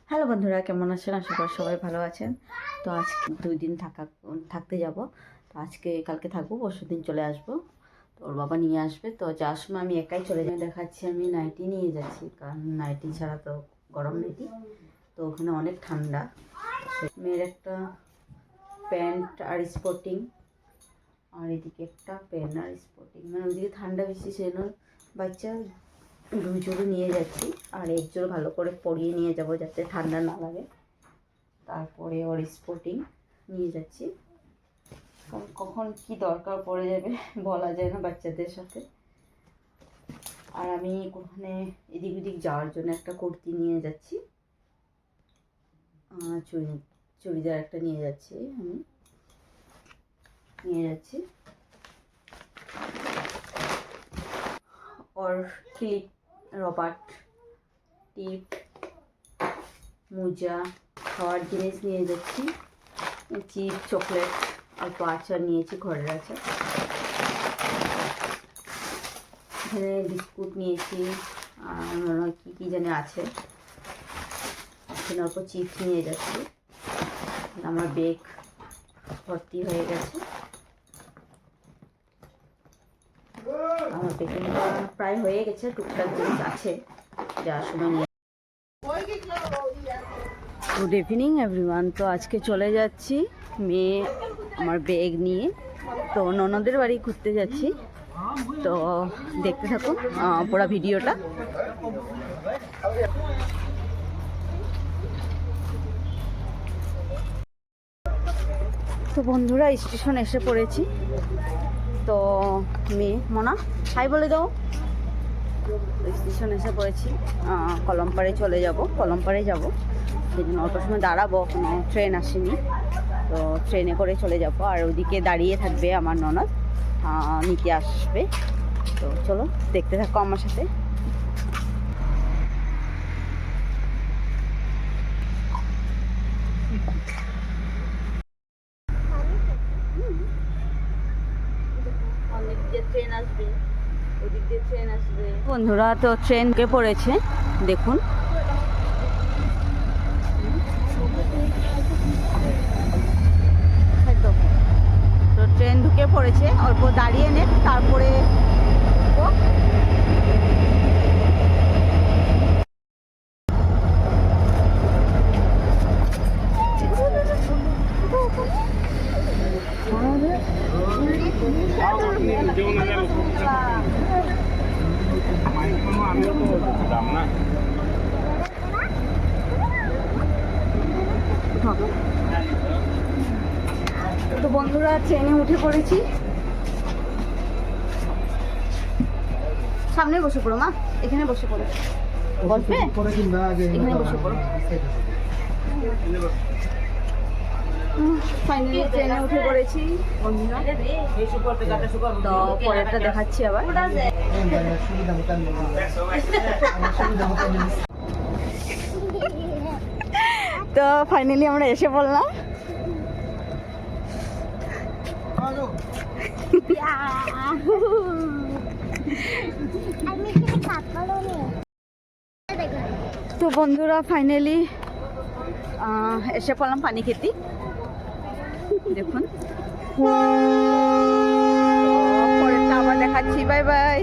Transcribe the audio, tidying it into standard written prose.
Hello বন্ধুরা, কেমন আছেন? আশা করি সবাই ভালো আছেন। তো আজকে 2 দিন থাকতে যাব। তো আজকে কালকে থাকবো, পরশু দিন চলে আসবো। তো ওর বাবা নিয়ে আসবে। তো যাওয়ার সময় আমি একাই চলে যাই। দেখাচ্ছি আমি নাইটি নিয়ে যাচ্ছি, কারণ নাইটি ছাড়া তো গরম নাইটি, তো ওখানে অনেক ঠান্ডা। মেয়ের একটা প্যান্ট আর স্পোর্টিং, আর এদিকে একটা প্যান্ট আর স্পোর্টিং, মানে ওইদিকে ঠান্ডা বেশি, সেজন্য বাচ্চা 2 জোড়ে নিয়ে যাচ্ছি। আর 1 জোড় ভালো করে পরিয়ে নিয়ে যাব যাতে ঠান্ডা না লাগে। তারপরে ওর স্পোর্টিং নিয়ে যাচ্ছি, কারণ কখন কি দরকার পড়ে যাবে বলা যায় না বাচ্চাদের সাথে। আর আমি ওখানে এদিক ওদিক যাওয়ার জন্য একটা কুর্তি নিয়ে যাচ্ছি, চুড়িদার একটা নিয়ে যাচ্ছি, আমি নিয়ে যাচ্ছি। ওর ক্লিপ, রবার, টিপ, মোজা, খাওয়ার জিনিস নিয়ে যাচ্ছি, চিপস, চকলেট, অল্প আচার নিয়েছি, ঘরের আচার। এখানে বিস্কুট নিয়েছি, আর কী কী জানি আছে। এখানে অল্প চিপস নিয়ে যাচ্ছি। আমার ব্যাগ ভর্তি হয়ে গেছে। আমার প্যাকিংটা প্রায় হয়ে গেছে, টুকটাক জিনিস আছে যাওয়ার সময় নিয়ে। Good evening everyone. তো আজকে চলে যাচ্ছি মেয়ে আমার ব্যাগ নিয়ে, তো ননদের বাড়ি ঘুরতে যাচ্ছি। তো দেখতে থাকুন পুরো ভিডিওটা। তো বন্ধুরা, স্টেশন এসে পড়েছি। তো মেয়ে মোনা হাই বলে দাও। স্টেশন এসে পড়েছি, কলমপাড়ে চলে যাব, কলমপাড়ে যাব। সেই জন্য অল্প সময় দাঁড়াবো, কোনো ট্রেন আসেনি, তো ট্রেনে করে চলে যাব। আর ওদিকে দাঁড়িয়ে থাকবে আমার ননদ, নিতে আসবে। তো চলো দেখতে থাকো আমার সাথে। ট্রেন আসবে, ওদিক দিয়ে ট্রেন আসবে। বন্ধুরা, তো ট্রেন ঢুকে পড়েছে, দেখুন। তো ট্রেন ঢুকে পড়েছে, অল্প দাঁড়িয়ে নে, তারপরে তো বন্ধুরা, ট্রেনে উঠে পড়েছি। সামনে বসে পড়ো মা, এখানে বসে পড়ো, বসবে এখানে বসে পড়ো। ফাইনালি ট্রেনে উঠে পড়েছি বন্ধুরা। তো পরেরটা দেখাচ্ছি আবার। তো ফাইনালি আমরা এসে পড়লাম। তো বন্ধুরা, ফাইনালি এসে পড়লাম পানিখাতি, দেখুন। পরেরটা আবার দেখাচ্ছি, বাই বাই।